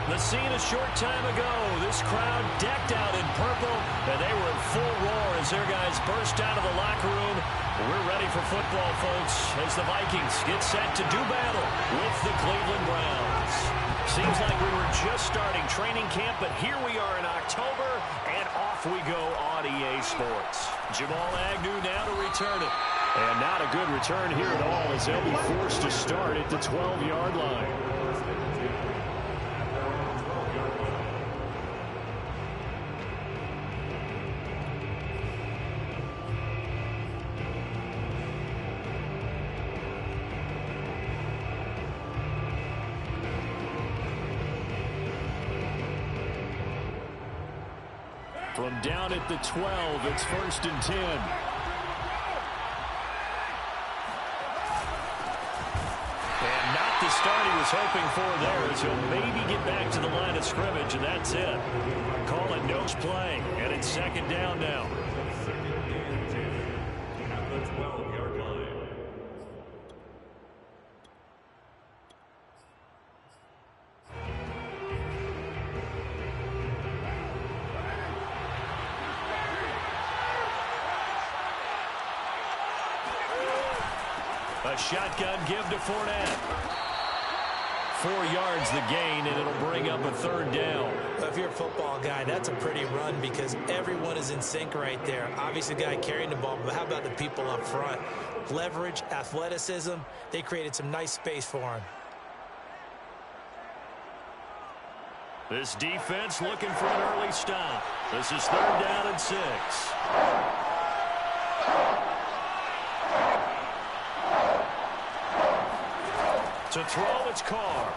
The scene a short time ago. This crowd decked out in purple, and they were in full roar as their guys burst out of the locker room. We're ready for football, folks, as the Vikings get set to do battle with the Cleveland Browns. Seems like we were just starting training camp, but here we are in October, and off we go on EA Sports. Jamal Agnew now to return it. And not a good return here at all, as they'll be forced to start at the 12-yard line. From down at the 12, it's 1st and 10. And not the start he was hoping for there, as he'll maybe get back to the line of scrimmage, and that's it. Call it no play, and it's 2nd down now. At the 12-yard line. A shotgun give to Fournette. 4 yards the gain, and it'll bring up a 3rd down. If you're a football guy, that's a pretty run because everyone is in sync right there. Obviously, the guy carrying the ball, but how about the people up front? Leverage, athleticism, they created some nice space for him. This defense looking for an early stop. This is 3rd down and 6. To throw, it's Carr.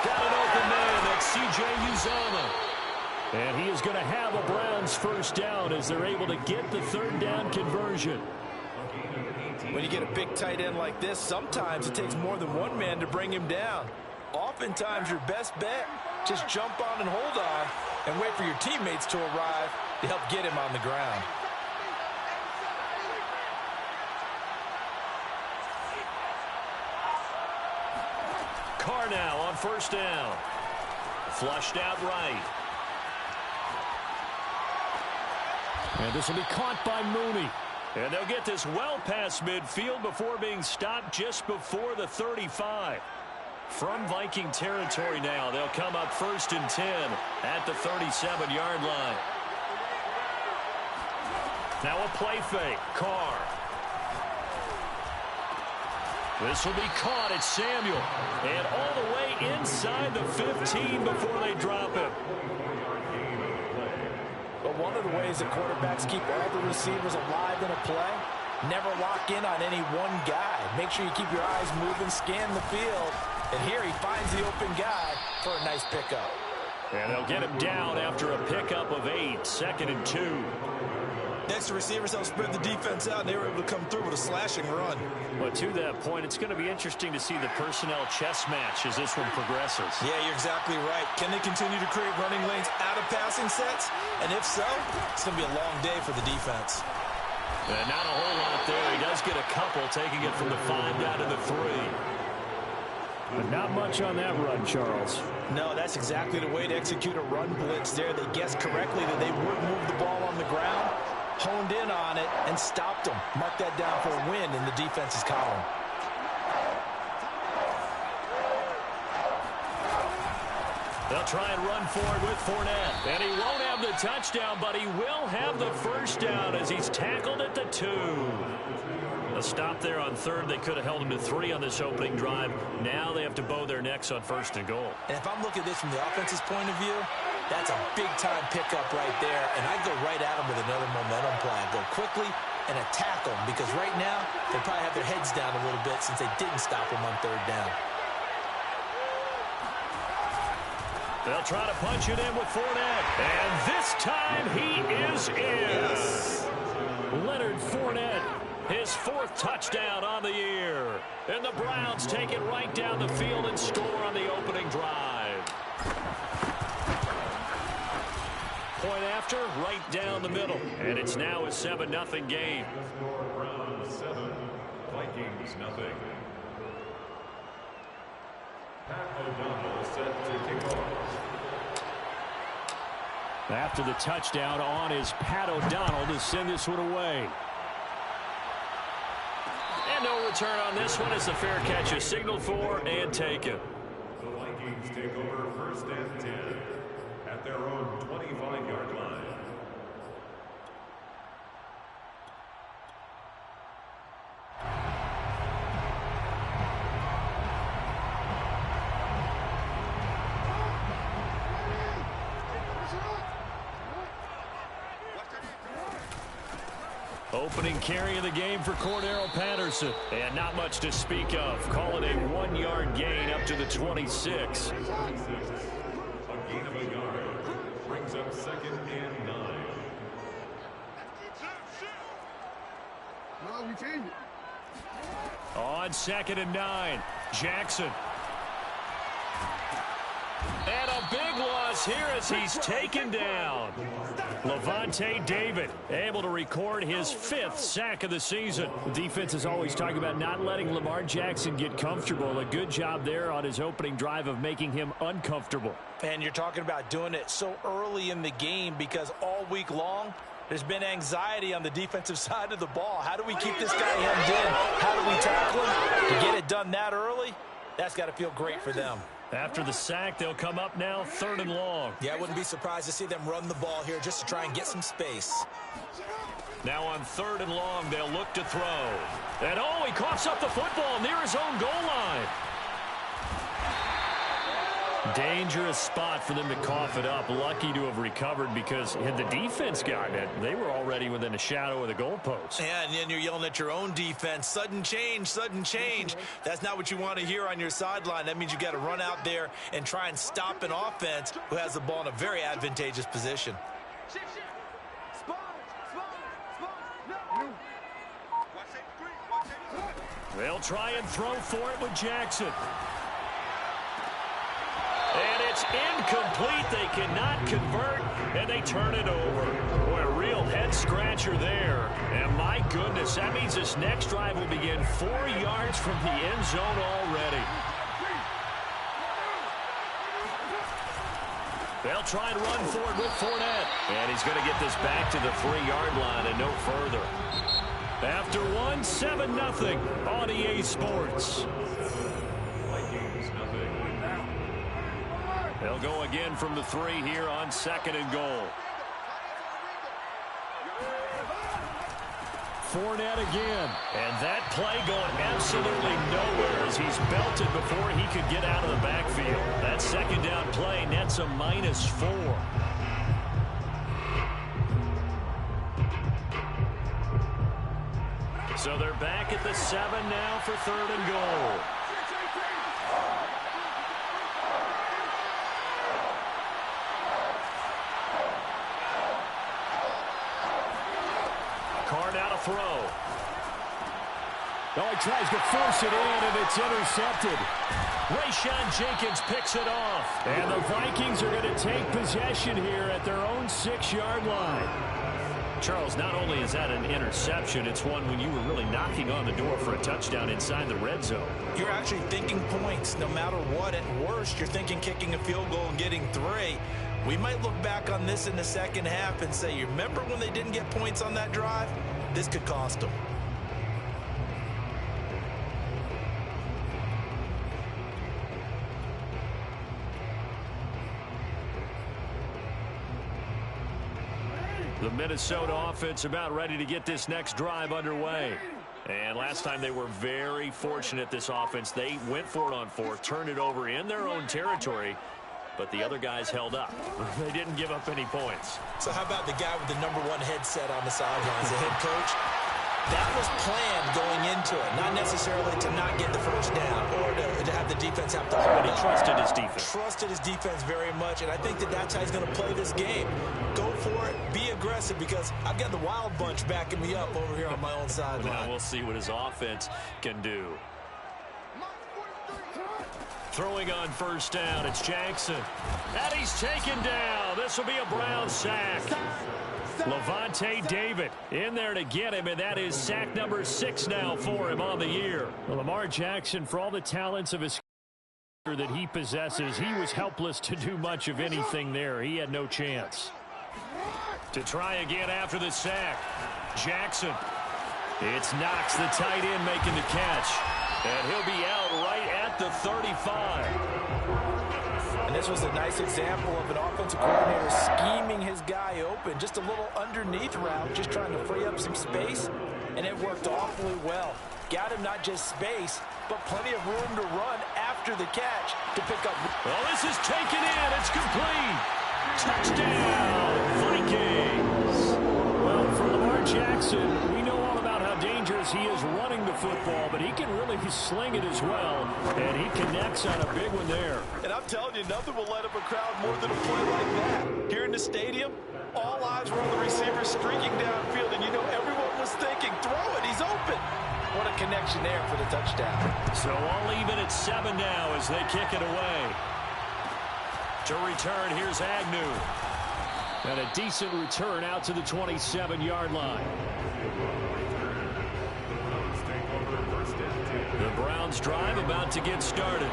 Got an open man. That's C.J. Uzomah. And he is going to have a Browns 1st down as they're able to get the 3rd down conversion. When you get a big tight end like this, sometimes it takes more than one man to bring him down. Oftentimes, your best bet, just jump on and hold on and wait for your teammates to arrive to help get him on the ground. Carr now on 1st down. Flushed out right. And this will be caught by Mooney. And they'll get this well past midfield before being stopped just before the 35. From Viking territory now, they'll come up 1st and 10 at the 37-yard line. Now a play fake. Carr. This will be caught at Samuel. And all the way inside the 15 before they drop it. But one of the ways that quarterbacks keep all the receivers alive in a play, never lock in on any one guy. Make sure you keep your eyes moving, scan the field. And here he finds the open guy for a nice pickup. And they'll get him down after a pickup of 8, 2nd and 2. Next, the receivers help spread the defense out, and they were able to come through with a slashing run. But to that point, it's going to be interesting to see the personnel chess match as this one progresses. Yeah, you're exactly right. Can they continue to create running lanes out of passing sets? And if so, it's going to be a long day for the defense. And not a whole lot there. He does get a couple, taking it from the 5 down to the 3. But not much on that run, Charles. No, that's exactly the way to execute a run blitz there. They guessed correctly that they would move the ball on the ground, honed in on it, and stopped them. Mark that down for a win in the defense's column. They'll try and run forward with Fournette. And he won't have the touchdown, but he will have the 1st down as he's tackled at the 2. A stop there on 3rd. They could have held him to 3 on this opening drive. Now they have to bow their necks on 1st and goal. And if I'm looking at this from the offense's point of view, that's a big-time pickup right there. And I go right at them with another momentum play. I go quickly and attack them because right now they probably have their heads down a little bit since they didn't stop them on 3rd down. They'll try to punch it in with Fournette. And this time he is in. Yes. Leonard Fournette. His 4th touchdown on the year. And the Browns take it right down the field and score on the opening drive. Point after, right down the middle. And it's now a 7-0 game. Browns 7, Vikings 0. After the touchdown on is Pat O'Donnell to send this one away. And no return on this one as the fair catch is signaled for and taken. The Vikings take over 1st and 10 at their own 25-yard line. Opening carry of the game for Cordarrelle Patterson. And not much to speak of. Calling a 1-yard gain up to the 26. A gain of a yard brings up 2nd and 9. No, we change it. On 2nd and 9. Jackson. And a big loss here as he's taken down. Lavonte David able to record his 5th sack of the season. The defense is always talking about not letting Lamar Jackson get comfortable. A good job there on his opening drive of making him uncomfortable. And you're talking about doing it so early in the game because all week long there's been anxiety on the defensive side of the ball. How do we keep this guy hemmed in? How do we tackle him? To get it done that early, that's got to feel great for them. After the sack, they'll come up now 3rd and long. Yeah, I wouldn't be surprised to see them run the ball here just to try and get some space. Now on 3rd and long, they'll look to throw. And oh, he coughs up the football near his own goal line. Dangerous spot for them to cough it up. Lucky to have recovered because had the defense gotten it, they were already within a shadow of the goalpost. Yeah, and then you're yelling at your own defense. Sudden change, sudden change. That's not what you want to hear on your sideline. That means you got to run out there and try and stop an offense who has the ball in a very advantageous position. They'll try and throw for it with Jackson. And it's incomplete. They cannot convert, and they turn it over. Boy, a real head-scratcher there. And my goodness, that means this next drive will begin 4 yards from the end zone already. They'll try and run for it with Fournette. And he's going to get this back to the 3-yard line and no further. After one, 7-0 on EA Sports. They'll go again from the 3 here on 2nd and goal. Fournette again. And that play going absolutely nowhere as he's belted before he could get out of the backfield. That 2nd down play nets a -4. So they're back at the 7 now for 3rd and goal. Carr now to throw. Oh, he tries to force it in, and it's intercepted. Rayshawn Jenkins picks it off. And the Vikings are going to take possession here at their own 6-yard line. Charles, not only is that an interception, it's one when you were really knocking on the door for a touchdown inside the red zone. You're actually thinking points no matter what. At worst, you're thinking kicking a field goal and getting 3. We might look back on this in the second half and say, you remember when they didn't get points on that drive? This could cost them. The Minnesota offense about ready to get this next drive underway. And last time they were very fortunate, this offense. They went for it on 4, turned it over in their own territory, but the other guys held up. They didn't give up any points. So how about the guy with the #1 headset on the sidelines, the head coach? That was planned going into it, not necessarily to not get the first down or to have the defense have to hold He up. trusted his defense. Trusted his defense very much, and I think that's how he's going to play this game. Go for it, be aggressive, because I've got the Wild Bunch backing me up over here on my own sideline. Now we'll see what his offense can do. Throwing on 1st down, it's Jackson. And he's taken down. This will be a Brown sack. Lavonte David in there to get him, and that is sack number 6 now for him on the year. Well, Lamar Jackson, for all the talents of his that he possesses. He was helpless to do much of anything there. He had no chance. To try again after the sack. Jackson. It's Knox, the tight end, making the catch. And he'll be out right at the 35. And this was a nice example of an offensive coordinator scheming his guy open. Just a little underneath route, just trying to free up some space. And it worked awfully well. Got him not just space, but plenty of room to run after the catch to pick up. Well, this is taken in. It's complete. Touchdown, Vikings. Well, for Lamar Jackson, we know all about how dangerous he is running the football, but he can really sling it as well, and he connects on a big one there. And I'm telling you, nothing will light up a crowd more than a play like that. Here in the stadium, all eyes were on the receiver streaking downfield, and you know everyone was thinking, throw it, he's open. What a connection there for the touchdown. So all even at 7 now as they kick it away. To return, here's Agnew. And a decent return out to the 27-yard line. The Browns drive about to get started.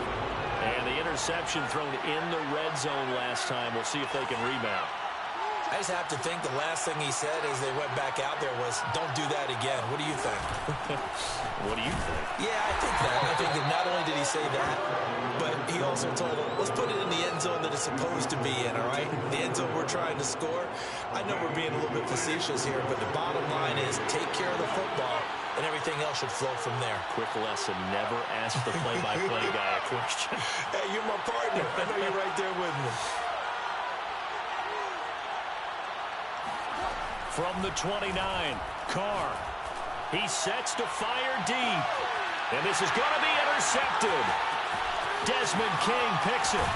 And the interception thrown in the red zone last time. We'll see if they can rebound. I just have to think the last thing he said as they went back out there was, don't do that again. What do you think? What do you think? Yeah, I think that. I think that not only did he say that, but he also told them, let's put it in the end zone that it's supposed to be in, all right? The end zone we're trying to score. I know we're being a little bit facetious here, but the bottom line is take care of the football, and everything else should flow from there. Quick lesson, never ask the play-by-play guy a question. Hey, you're my partner. I know you're right there with me. From the 29, Carr. He sets to fire deep. And this is going to be intercepted. Desmond King picks it.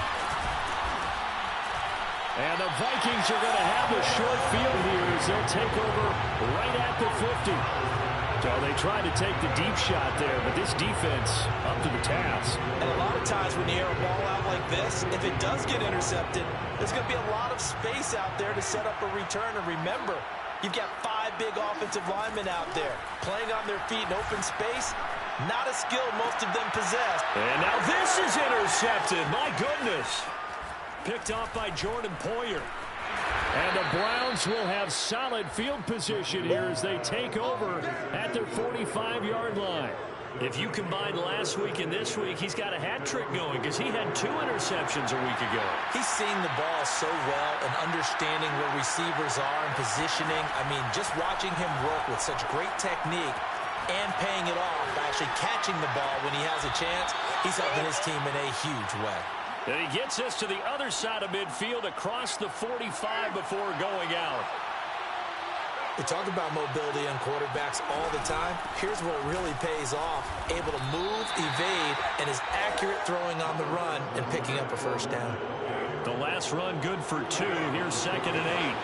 And the Vikings are going to have a short field here as they'll take over right at the 50. So they tried to take the deep shot there, but this defense up to the task. And a lot of times when you air a ball out like this, if it does get intercepted, there's going to be a lot of space out there to set up a return. And remember, you've got 5 big offensive linemen out there playing on their feet in open space. Not a skill most of them possess. And now this is intercepted. My goodness. Picked off by Jordan Poyer. And the Browns will have solid field position here as they take over at their 45-yard line. If you combine last week and this week, he's got a hat trick going because he had 2 interceptions a week ago. He's seeing the ball so well and understanding where receivers are and positioning. I mean, just watching him work with such great technique and paying it off by actually catching the ball when he has a chance, he's helping his team in a huge way. And he gets us to the other side of midfield across the 45 before going out. We talk about mobility on quarterbacks all the time. Here's where it really pays off. Able to move, evade, and is accurate throwing on the run and picking up a first down. The last run good for 2. Here's 2nd and 8.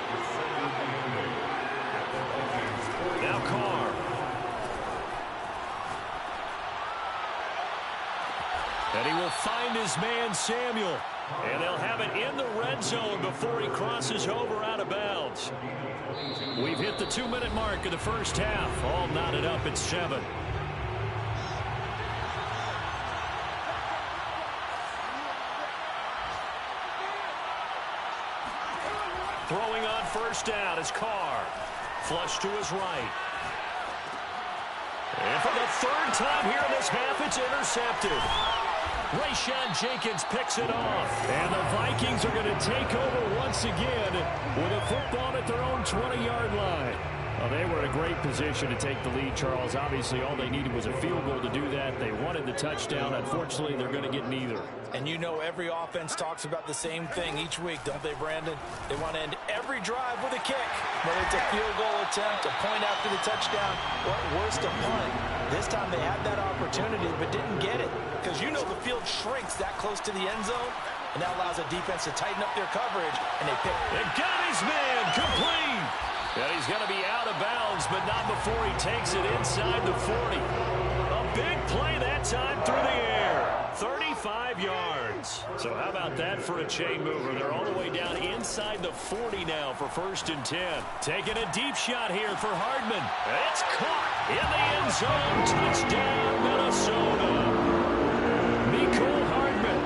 Now Carr. And he will find his man Samuel. And they'll have it in the red zone before he crosses over out of bounds. We've hit the 2-minute mark of the first half. All knotted up at 7. Throwing on first down is Carr. Flush to his right. And for the 3rd time here in this half, it's intercepted. Rayshawn Jenkins picks it off. And the Vikings are going to take over once again with a football at their own 20-yard line. Well, they were in a great position to take the lead, Charles. Obviously, all they needed was a field goal to do that. They wanted the touchdown. Unfortunately, they're going to get neither. And you know every offense talks about the same thing each week, don't they, Brandon? They want to end every drive with a kick. Whether it's a field goal attempt, a point after the touchdown, or at worst, a punt. This time they had that opportunity but didn't get it. Because you know the field shrinks that close to the end zone, and that allows a defense to tighten up their coverage, and they pick. And got his man complete. And he's going to be out of bounds, but not before he takes it inside the 40. A big play that time through the air. 35 yards. So how about that for a chain mover? They're all the way down inside the 40 now for 1st and 10. Taking a deep shot here for Hardman. It's caught in the end zone. Touchdown, Minnesota. Mecole Hardman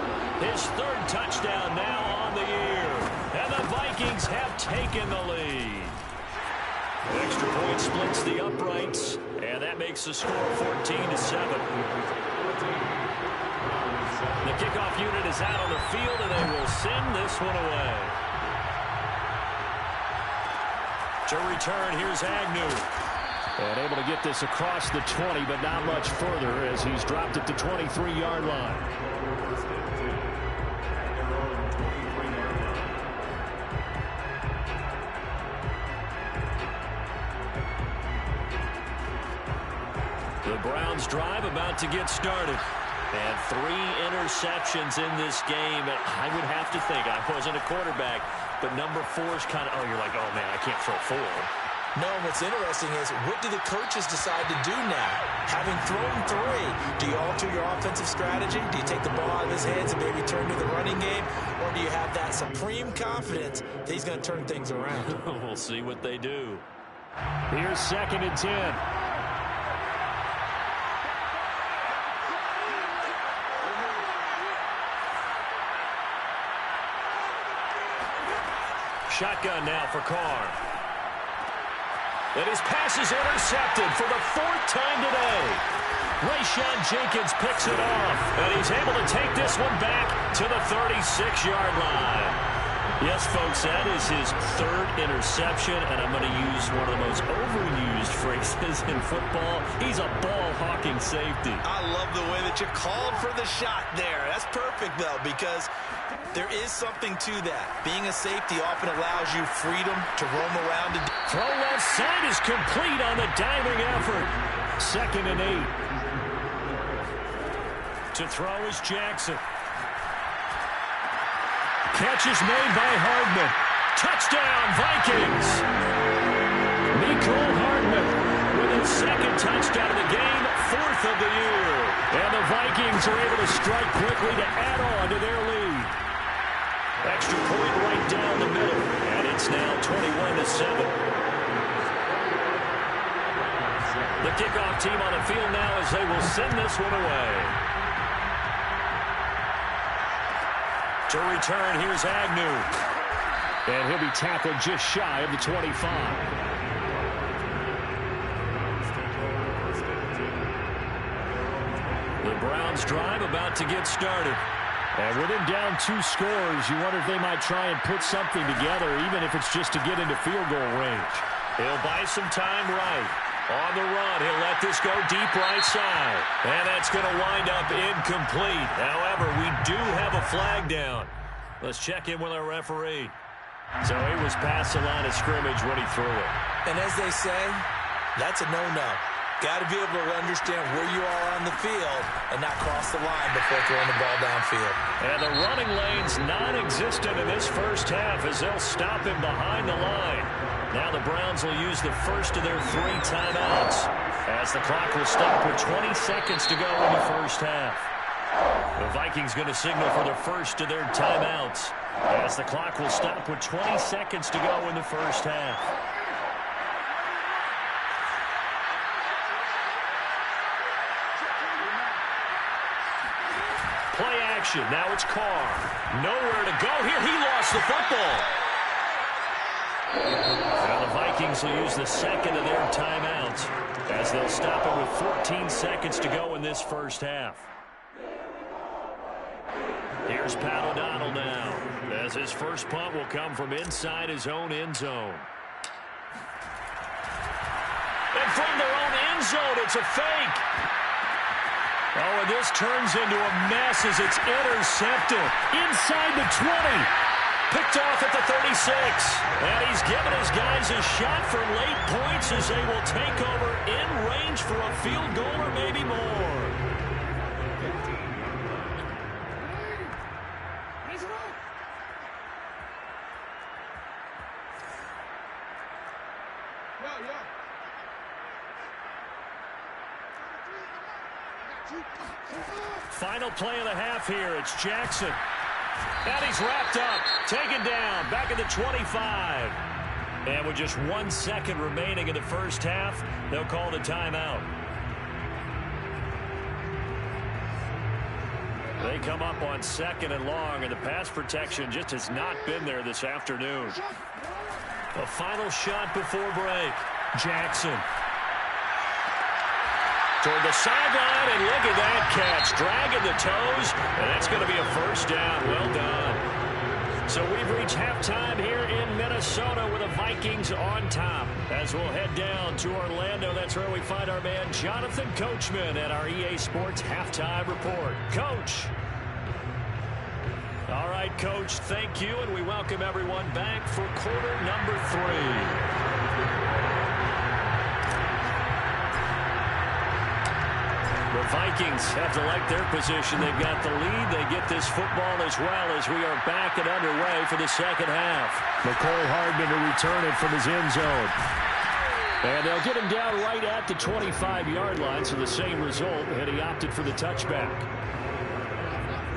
His third touchdown now on the year. And the Vikings have taken the lead. Extra point splits the uprights, and that makes the score 14-7. The kickoff unit is out on the field, and they will send this one away. To return, here's Agnew. And able to get this across the 20, but not much further as he's dropped it to 23-yard line. The Browns drive about to get started. And 3 interceptions in this game. And I would have to think, I wasn't a quarterback, but number 4 is kind of, you're like, oh, man, I can't throw 4. No, what's interesting is, what do the coaches decide to do now? Having thrown 3, do you alter your offensive strategy? Do you take the ball out of his hands and maybe turn to the running game? Or do you have that supreme confidence that he's going to turn things around? We'll see what they do. Here's 2nd and 10. Shotgun now for Carr. And his pass is intercepted for the 4th time today. Rayshawn Jenkins picks it off, and he's able to take this one back to the 36-yard line. Yes, folks, that is his 3rd interception, and I'm going to use one of the most overused phrases in football. He's a ball-hawking safety. I love the way that you called for the shot there. That's perfect, though, because there is something to that. Being a safety often allows you freedom to roam around. Throw left side is complete on the diving effort. 2nd and 8. To throw is Jackson. Catch is made by Hardman. Touchdown, Vikings. Mecole Hardman with his 2nd touchdown of the game, 4th of the year. And the Vikings are able to strike quickly to add on to their lead. Extra point right down the middle, and it's now 21-7. The kickoff team on the field now as they will send this one away. To return, here's Agnew. And he'll be tackled just shy of the 25. The Browns drive about to get started. And with him down 2 scores, you wonder if they might try and put something together, even if it's just to get into field goal range. He'll buy some time right. On the run, he'll let this go deep right side. And that's going to wind up incomplete. However, we do have a flag down. Let's check in with our referee. So he was past the line of scrimmage when he threw it. And as they say, that's a no-no. Got to be able to understand where you are on the field and not cross the line before throwing the ball downfield. And the running lane's non-existent in this first half as they'll stop him behind the line. Now the Browns will use the first of their 3 timeouts as the clock will stop with 20 seconds to go in the first half. The Vikings going to signal for the first of their timeouts as the clock will stop with 20 seconds to go in the first half. Play action. Now it's Carr. Nowhere to go here. He lost the football. Now the Vikings will use the 2nd of their timeouts as they'll stop it with 14 seconds to go in this first half. Here's Pat O'Donnell now as his first punt will come from inside his own end zone. And from their own end zone, it's a fake. Oh, and this turns into a mess as it's intercepted inside the 20. Picked off at the 36. And he's given his guys a shot for late points as they will take over in range for a field goal or maybe more. Final play of the half here. It's Jackson. And he's wrapped up. Taken down. Back at the 25. And with just 1 second remaining in the first half, they'll call the timeout. They come up on 2nd and long, and the pass protection just has not been there this afternoon. A final shot before break. Jackson. Toward the sideline, and look at that catch. Dragging the toes, and that's going to be a first down. Well done. So we've reached halftime here in Minnesota with the Vikings on top. As we'll head down to Orlando, that's where we find our man Jonathan Coachman at our EA Sports Halftime Report. Coach. All right, Coach, thank you, and we welcome everyone back for quarter number 3. The Vikings have to like their position. They've got the lead. They get this football as well as we are back and underway for the second half. McCole Hardman to return it from his end zone. And they'll get him down right at the 25-yard line, so the same result, and he opted for the touchback.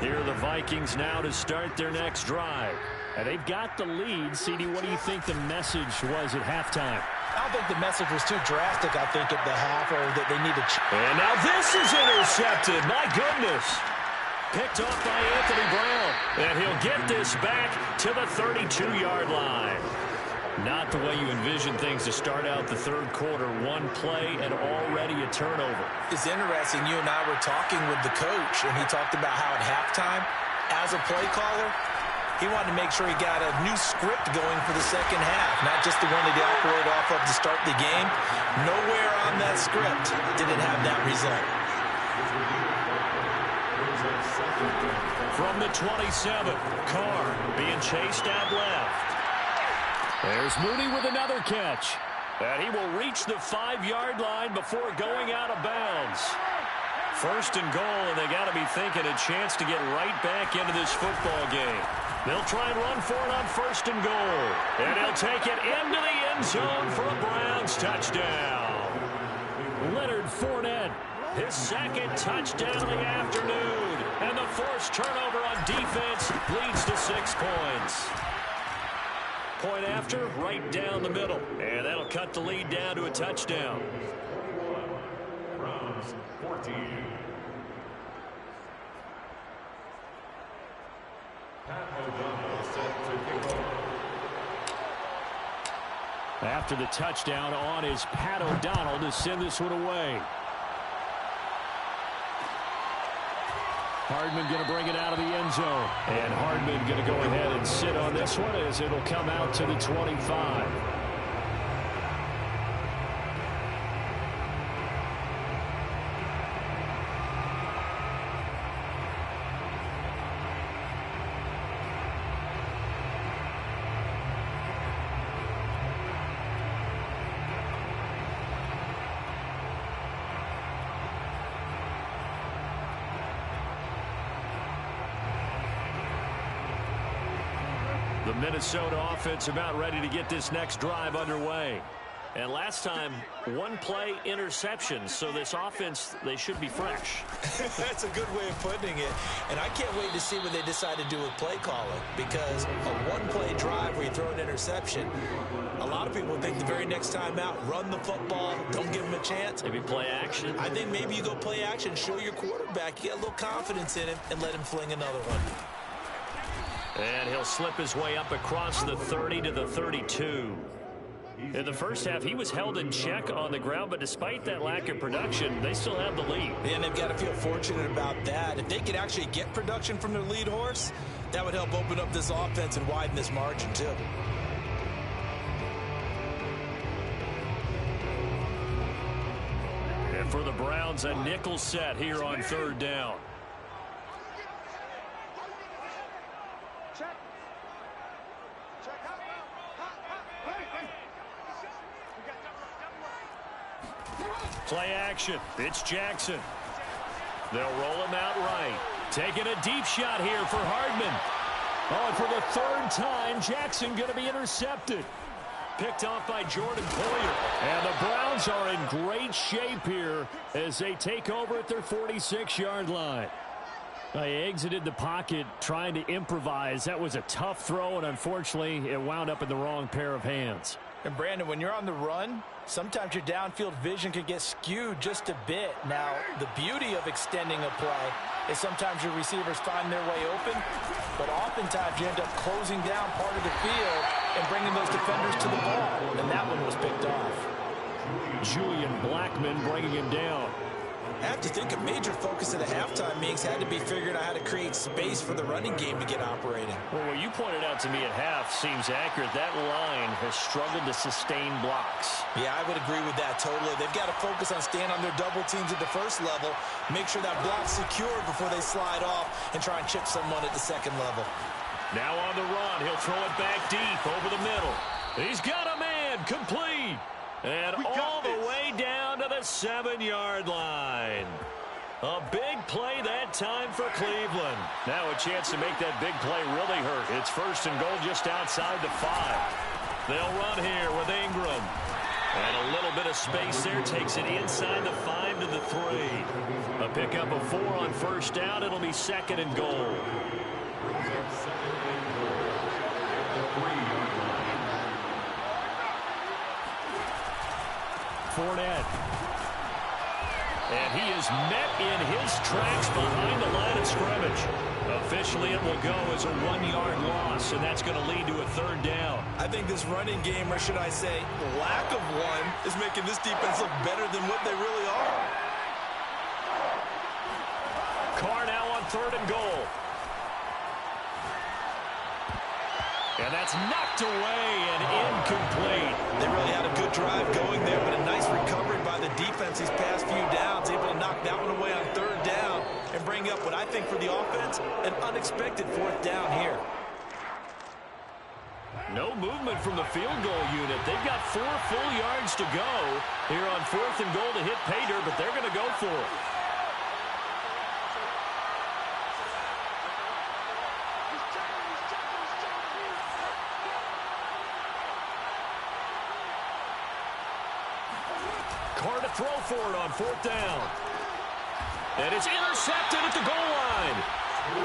Here are the Vikings now to start their next drive. And they've got the lead. CD, what do you think the message was at halftime? I don't think the message was too drastic, I think, at the half, or that they need to... And now this is intercepted. My goodness. Picked off by Anthony Brown. And he'll get this back to the 32-yard line. Not the way you envision things to start out the third quarter. One play and already a turnover. It's interesting. You and I were talking with the coach, and he talked about how at halftime, as a play caller, he wanted to make sure he got a new script going for the second half, not just the one that he operated off of to start the game. Nowhere on that script did it have that result. From the 27, Carr being chased out left. There's Mooney with another catch. And he will reach the 5-yard line before going out of bounds. First and goal, and they got to be thinking a chance to get right back into this football game. They'll try and run for it on first and goal. And he'll take it into the end zone for a Browns touchdown. Leonard Fournette, his second touchdown of the afternoon. And the forced turnover on defense leads to 6 points. Point after, right down the middle. And that'll cut the lead down to a touchdown. Browns 14. Pat O'Donnell set to kick off. After the touchdown on is Pat O'Donnell to send this one away. Hardman going to bring it out of the end zone. And Hardman going to go ahead and sit on this one as it'll come out to the 25. The Minnesota offense about ready to get this next drive underway. And last time, one play interception. So this offense, they should be fresh. That's a good way of putting it. And I can't wait to see what they decide to do with play calling. Because a one-play drive where you throw an interception, a lot of people think the very next time out, run the football, don't give them a chance. Maybe play action. I think maybe you go play action, show your quarterback, you get a little confidence in him, and let him fling another one. And he'll slip his way up across the 30 to the 32. In the first half, he was held in check on the ground, but despite that lack of production, they still have the lead. And they've got to feel fortunate about that. If they could actually get production from their lead horse, that would help open up this offense and widen this margin, too. And for the Browns, a nickel set here on third down. Play action. It's Jackson. They'll roll him out right. Taking a deep shot here for Hardman. Oh, and for the third time, Jackson going to be intercepted. Picked off by Jordan Poyer. And the Browns are in great shape here as they take over at their 46-yard line. They exited the pocket trying to improvise. That was a tough throw, and unfortunately, it wound up in the wrong pair of hands. And, Brandon, when you're on the run, sometimes your downfield vision can get skewed just a bit. Now, the beauty of extending a play is sometimes your receivers find their way open, but oftentimes you end up closing down part of the field and bringing those defenders to the ball, and that one was picked off. Julian Blackmon bringing him down. I have to think a major focus of the halftime meetings had to be figuring out how to create space for the running game to get operating. Well, what you pointed out to me at half seems accurate. That line has struggled to sustain blocks. Yeah, I would agree with that totally. They've got to focus on staying on their double teams at the first level, make sure that block's secured before they slide off and try and chip someone at the second level. Now on the run, he'll throw it back deep over the middle. He's got a man, complete. And all the way down to the 7-yard line. A big play that time for Cleveland. Now a chance to make that big play really hurt. It's 1st and goal just outside the 5. They'll run here with Ingram. And a little bit of space there takes it inside the 5 to the 3. A pickup of 4 on 1st down. It'll be 2nd and goal. Fournette. And he is met in his tracks behind the line of scrimmage. Officially, it will go as a 1-yard loss, and that's going to lead to a 3rd down. I think this running game, or should I say lack of one, is making this defense look better than what they really are. Carr now on 3rd and goal. And that's knocked away and incomplete. They really had a good drive going there, but a nice recovery by the defense these past few downs, able to knock that one away on 3rd down and bring up what I think for the offense, an unexpected 4th down here. No movement from the field goal unit. They've got 4 full yards to go here on 4th and goal to hit pay dirt, but they're going to go for it. Carr to throw for it on 4th down. And it's intercepted at the goal line.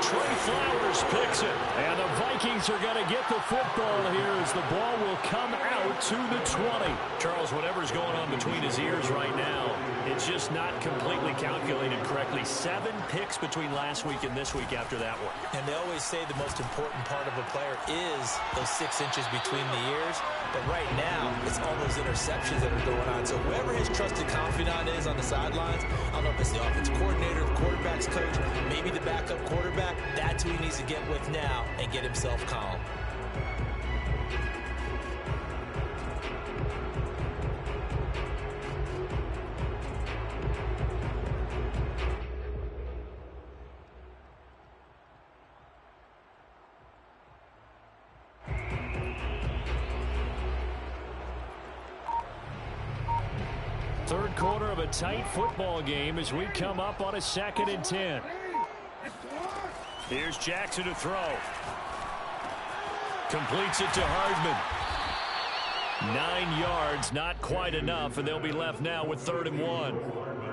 Trey Flowers picks it. And the Vikings are going to get the football here as the ball will come out to the 20. Charles, whatever's going on between his ears right now, it's just not completely calculated correctly. 7 picks between last week and this week after that one. And they always say the most important part of a player is those 6 inches between the ears. But right now, it's all those interceptions that are going on. So whoever his trusted confidant is on the sidelines, I don't know if it's the offensive coordinator, the quarterback's coach, maybe the backup quarterback, that's who he needs to get with now and get himself calm. Third quarter of a tight football game as we come up on a 2nd and 10. Here's Jackson to throw. Completes it to Hardman. 9 yards, not quite enough, and they'll be left now with 3rd and 1.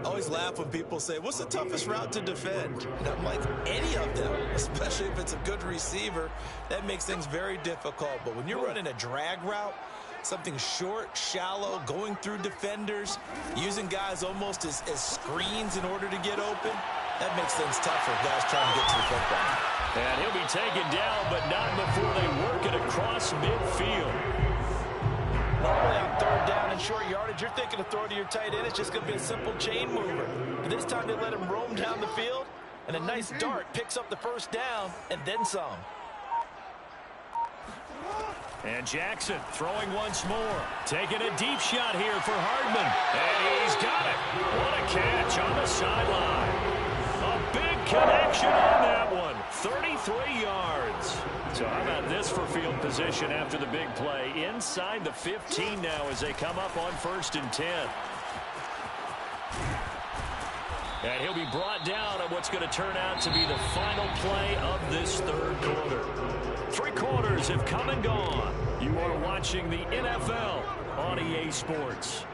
I always laugh when people say, what's the toughest route to defend? And I'm like, any of them, especially if it's a good receiver. That makes things very difficult. But when you're running a drag route, something short, shallow, going through defenders, using guys almost as screens in order to get open, that makes things tough for guys trying to get to the football. And he'll be taken down, but not before they work it across midfield. Normally on 3rd down and short yardage, you're thinking of throwing to your tight end. It's just going to be a simple chain mover. But this time they let him roam down the field, and a nice dart picks up the 1st down and then some. And Jackson throwing once more. Taking a deep shot here for Hardman. And he's got it. What a catch on the sideline. A big connection on that one. 33 yards. So how about this for field position after the big play? Inside the 15 now as they come up on 1st and 10. And he'll be brought down on what's going to turn out to be the final play of this 3rd quarter. 3 quarters have come and gone. You are watching the NFL on EA Sports.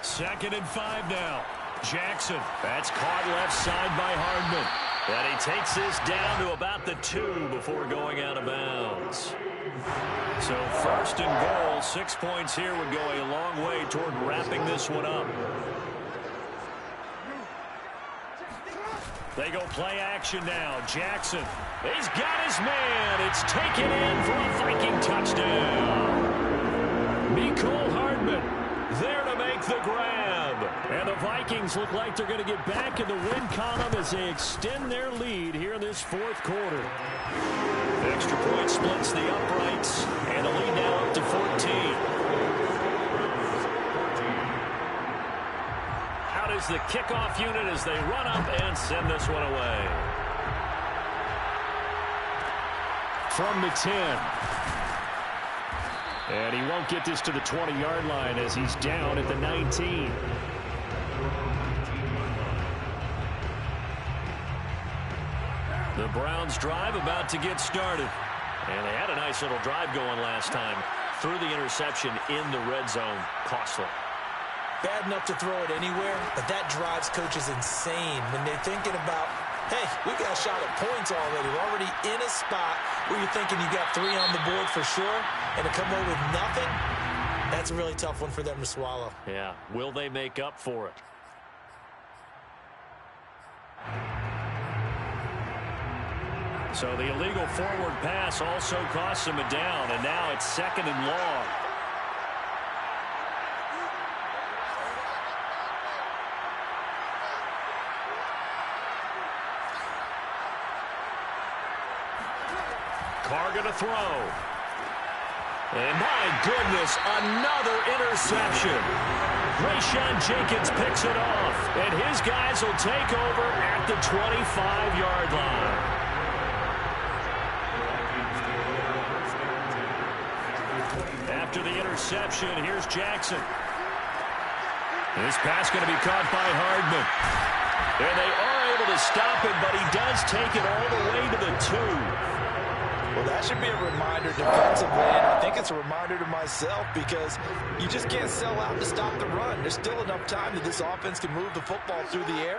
2nd and 5 now. Jackson. That's caught left side by Hardman. And he takes this down to about the 2 before going out of bounds. So 1st and goal, 6 points here would go a long way toward wrapping this one up. They go play action now. Jackson. He's got his man. It's taken in for a Viking touchdown. Mecole Hardman there to make the grab. And the Vikings look like they're going to get back in the win column as they extend their lead here in this fourth quarter. The extra point splits the uprights, and the lead now up to 14. Out is the kickoff unit as they run up and send this one away. From the 10. And he won't get this to the 20-yard line as he's down at the 19. The Browns drive about to get started. And they had a nice little drive going last time. Threw the interception in the red zone. Costly. Bad enough to throw it anywhere, but that drives coaches insane when they're thinking about, hey, we got a shot at points already. We're already in a spot where you're thinking you got 3 on the board for sure, and to come away with nothing, that's a really tough one for them to swallow. Yeah, will they make up for it? So the illegal forward pass also costs him a down, and now it's 2nd and long. Carr going to throw. And my goodness, another interception. Rayshawn Jenkins picks it off, and his guys will take over at the 25-yard line. After the interception, here's Jackson. This pass going to be caught by Hardman. And they are able to stop him, but he does take it all the way to the 2. Well, that should be a reminder defensively, and I think it's a reminder to myself because you just can't sell out to stop the run. There's still enough time that this offense can move the football through the air,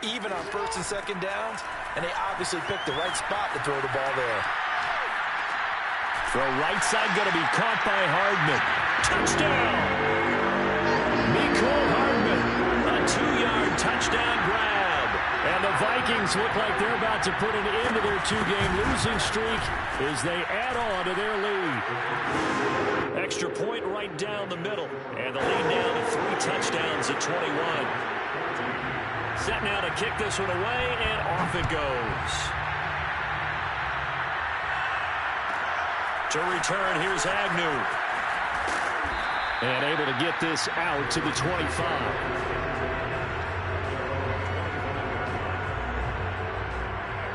even on 1st and 2nd downs, and they obviously picked the right spot to throw the ball there. Throw right side going to be caught by Hardman. Touchdown! Mecole Hardman, a 2-yard touchdown grab. And the Vikings look like they're about to put an end to their 2-game losing streak as they add on to their lead. Extra point right down the middle. And the lead now to 3 touchdowns at 21. Set now to kick this one away, and off it goes. To return, here's Agnew. And able to get this out to the 25.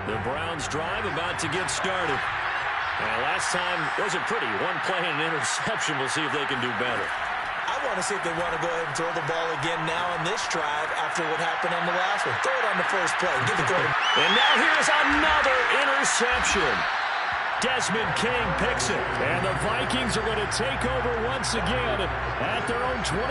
The Browns drive about to get started. And last time wasn't pretty. 1 play and an interception. We'll see if they can do better. I want to see if they want to go ahead and throw the ball again now on this drive after what happened on the last one. Throw it on the first play. Give it to them. And now here's another interception. Desmond King picks it. And the Vikings are going to take over once again at their own 20.